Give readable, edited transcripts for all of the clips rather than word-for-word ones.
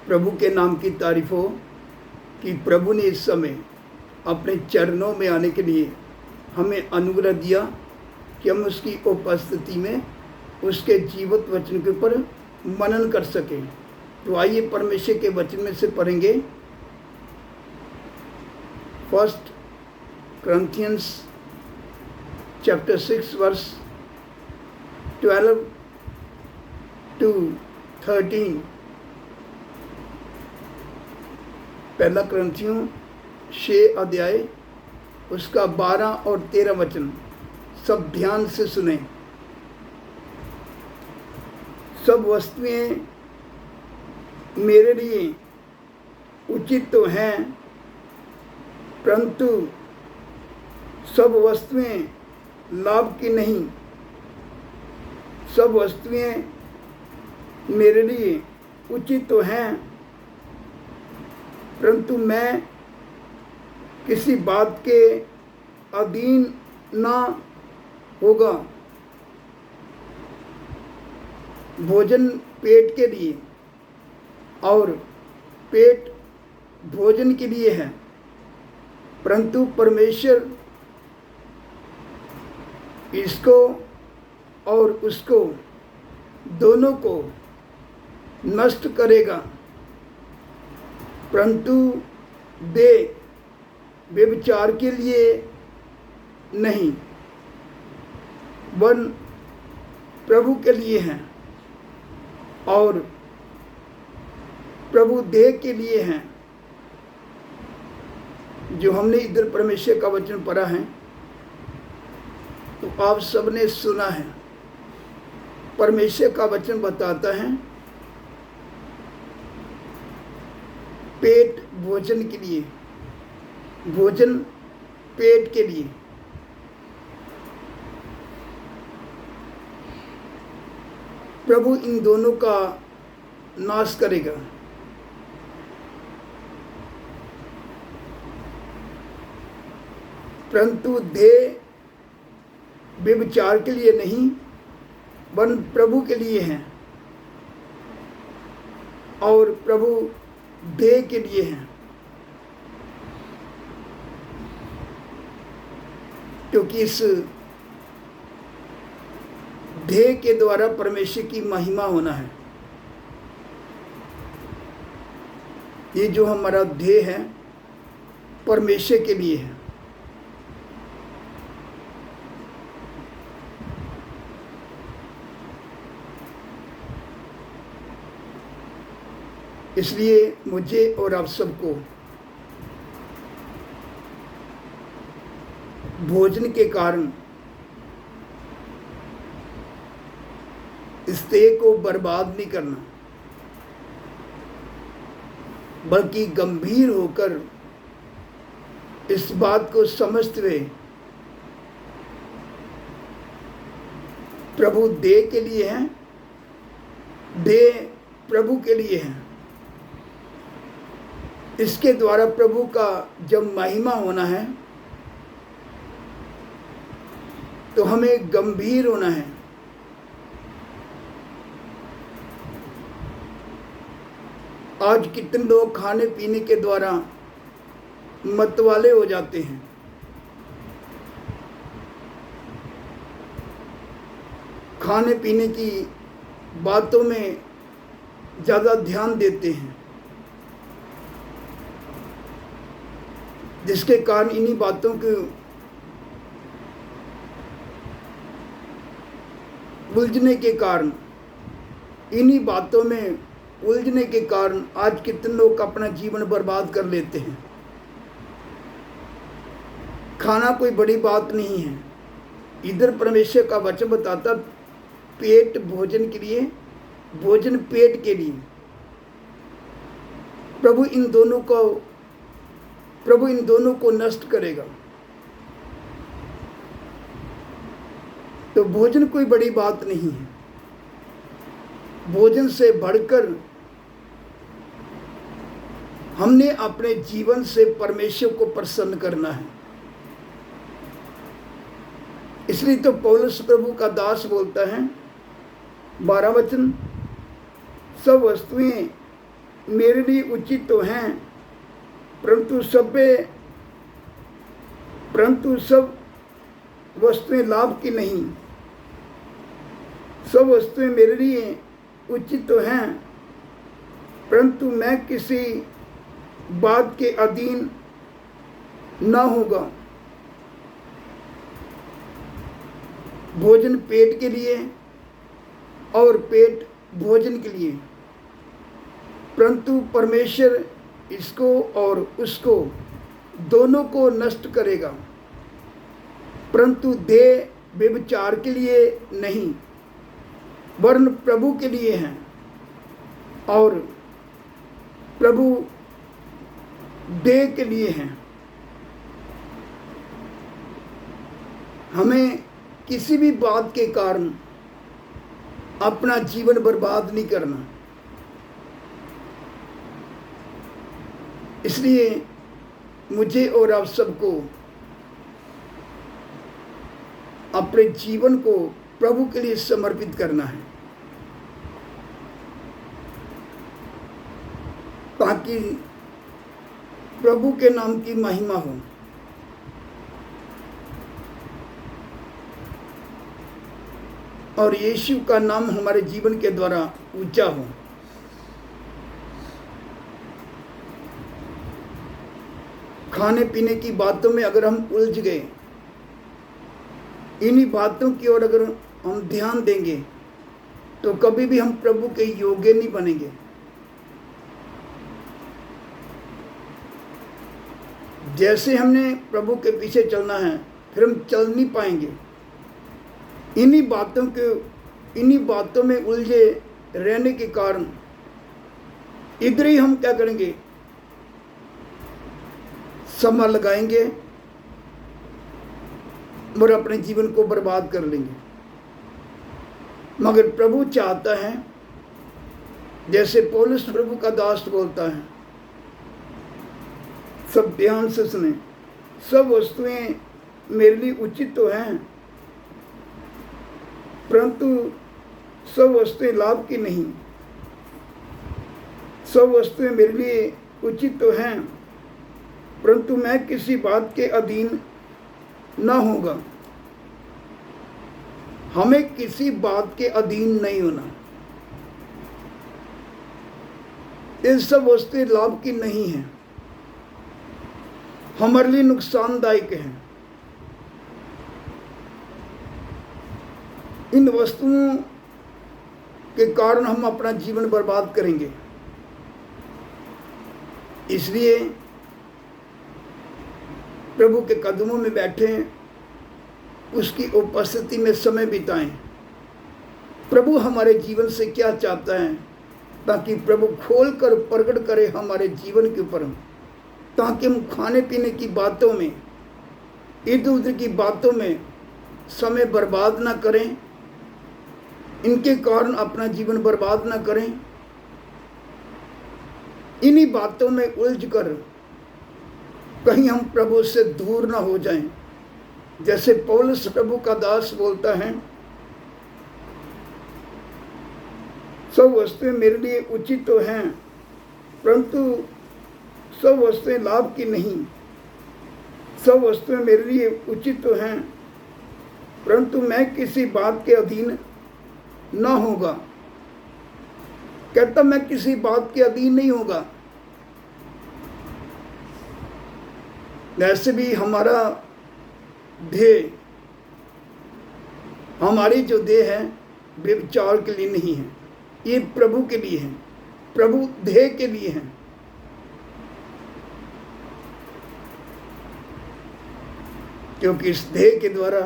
प्रभु के नाम की तारीफ हो कि प्रभु ने इस समय अपने चरणों में आने के लिए हमें अनुग्रह दिया कि हम उसकी उपस्थिति में उसके जीवित वचन के ऊपर मनन कर सकें। तो आइए परमेश्वर के वचन में से पढ़ेंगे 1 Corinthians chapter 6 verse 12 to 13। पहला करंथियों 6 अध्याय उसका 12 और 13 वचन सब ध्यान से सुने। सब वस्तुएं मेरे लिए उचित तो हैं, परंतु सब वस्तुएं लाभ की नहीं। सब वस्तुएं मेरे लिए उचित तो हैं, परंतु मैं किसी बात के अधीन ना होगा। भोजन पेट के लिए और पेट भोजन के लिए है, परंतु परमेश्वर इसको और उसको दोनों को नष्ट करेगा, परंतु देह व्यभिचार के लिए नहीं, वन प्रभु के लिए हैं और प्रभु देह के लिए हैं। जो हमने इधर परमेश्वर का वचन पढ़ा है तो आप सबने सुना है। परमेश्वर का वचन बताता है पेट भोजन के लिए, भोजन पेट के लिए। प्रभु इन दोनों का नाश करेगा। परंतु देह व्यभिचार के लिए नहीं, वन प्रभु के लिए हैं और प्रभु देह के लिए हैं, क्योंकि इस देह के द्वारा परमेश्वर की महिमा होना है। ये जो हमारा देह है परमेश्वर के लिए है। इसलिए मुझे और आप सबको भोजन के कारण इस देह को बर्बाद नहीं करना, बल्कि गंभीर होकर इस बात को समझते हुए प्रभु देह के लिए है, देह प्रभु के लिए है। इसके द्वारा प्रभु का जब महिमा होना है तो हमें गंभीर होना है। आज कितने लोग खाने पीने के द्वारा मतवाले हो जाते हैं। खाने पीने की बातों में ज़्यादा ध्यान देते हैं, जिसके कारण इन्हीं बातों के उलझने के कारण, इन्हीं बातों में उलझने के कारण आज कितने लोग अपना जीवन बर्बाद कर लेते हैं। खाना कोई बड़ी बात नहीं है। इधर परमेश्वर का वचन बताता पेट भोजन के लिए, भोजन पेट के लिए। प्रभु इन दोनों को नष्ट करेगा। तो भोजन कोई बड़ी बात नहीं है। भोजन से बढ़कर हमने अपने जीवन से परमेश्वर को प्रसन्न करना है। इसलिए तो पौलुस प्रभु का दास बोलता है 12 वचन, सब वस्तुएं मेरे लिए उचित तो हैं, परंतु सब वस्तुएं लाभ की नहीं। सब वस्तुएं मेरे लिए उचित तो हैं, परंतु मैं किसी बात के अधीन न होगा। भोजन पेट के लिए और पेट भोजन के लिए, परंतु परमेश्वर इसको और उसको दोनों को नष्ट करेगा। परंतु देह व्यभिचार के लिए नहीं, वरन प्रभु के लिए हैं, और प्रभु देह के लिए हैं। हमें किसी भी बात के कारण अपना जीवन बर्बाद नहीं करना। इसलिए मुझे और आप सबको अपने जीवन को प्रभु के लिए समर्पित करना है, ताकि प्रभु के नाम की महिमा हो। और यीशु का नाम हमारे जीवन के द्वारा ऊंचा हो। खाने पीने की बातों में अगर हम उलझ गए, इन्हीं बातों की ओर अगर हम ध्यान देंगे, तो कभी भी हम प्रभु के योग्य नहीं बनेंगे। जैसे हमने प्रभु के पीछे चलना है, फिर हम चल नहीं पाएंगे। इन्हीं बातों में उलझे रहने के कारण इधर ही हम क्या करेंगे, समय लगाएंगे और अपने जीवन को बर्बाद कर लेंगे। मगर प्रभु चाहता है, जैसे पौलुस प्रभु का दास बोलता है, सब ध्यान से सुने, सब वस्तुएं मेरे लिए उचित तो हैं, परंतु सब वस्तुएं लाभ की नहीं। सब वस्तुएं मेरे लिए उचित तो हैं, परंतु मैं किसी बात के अधीन न होगा। हमें किसी बात के अधीन नहीं होना। ये सब वस्तुएं लाभ की नहीं हैं, हमारे लिए नुकसानदायक हैं। इन वस्तुओं के कारण हम अपना जीवन बर्बाद करेंगे। इसलिए प्रभु के कदमों में बैठें, उसकी उपस्थिति में समय बिताएं। प्रभु हमारे जीवन से क्या चाहता है, ताकि प्रभु खोल कर प्रकट करे हमारे जीवन के ऊपर, ताकि हम खाने पीने की बातों में, इधर उधर की बातों में समय बर्बाद ना करें, इनके कारण अपना जीवन बर्बाद ना करें। इन्हीं बातों में उलझ कर कहीं हम प्रभु से दूर ना हो जाएं। जैसे पौलुस प्रभु का दास बोलता है, सब वस्तुएं मेरे लिए उचित तो हैं, परंतु सब वस्तुएं लाभ की नहीं। सब वस्तुएं मेरे लिए उचित तो हैं, परंतु मैं किसी बात के अधीन न होगा। कहता मैं किसी बात के अधीन नहीं होगा। वैसे भी हमारा देह, हमारी जो देह है, व्यभिचार के लिए नहीं है, ये प्रभु के लिए है, प्रभु देह के लिए है। क्योंकि इस देह के द्वारा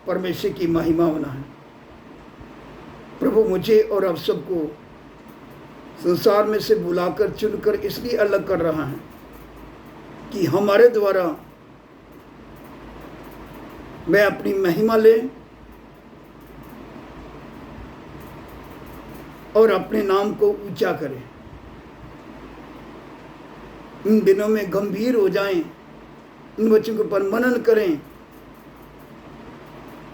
परमेश्वर की महिमा होना है। प्रभु मुझे और आप सबको संसार में से बुलाकर चुनकर इसलिए अलग कर रहा है कि हमारे द्वारा मैं अपनी महिमा ले और अपने नाम को ऊंचा करे। इन दिनों में गंभीर हो जाएं, इन बच्चों के ऊपर मनन करें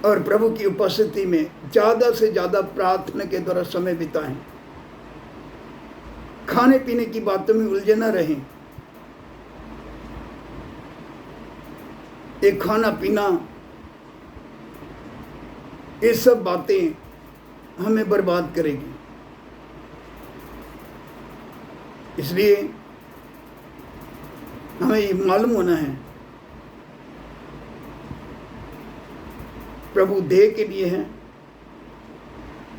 और प्रभु की उपस्थिति में ज़्यादा से ज़्यादा प्रार्थना के द्वारा समय बिताएं। खाने पीने की बातों में उलझे ना रहें। ये खाना पीना, ये सब बातें हमें बर्बाद करेगी। इसलिए हमें ये मालूम होना है, प्रभु देह के लिए है,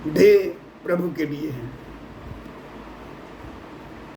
देह प्रभु के लिए है।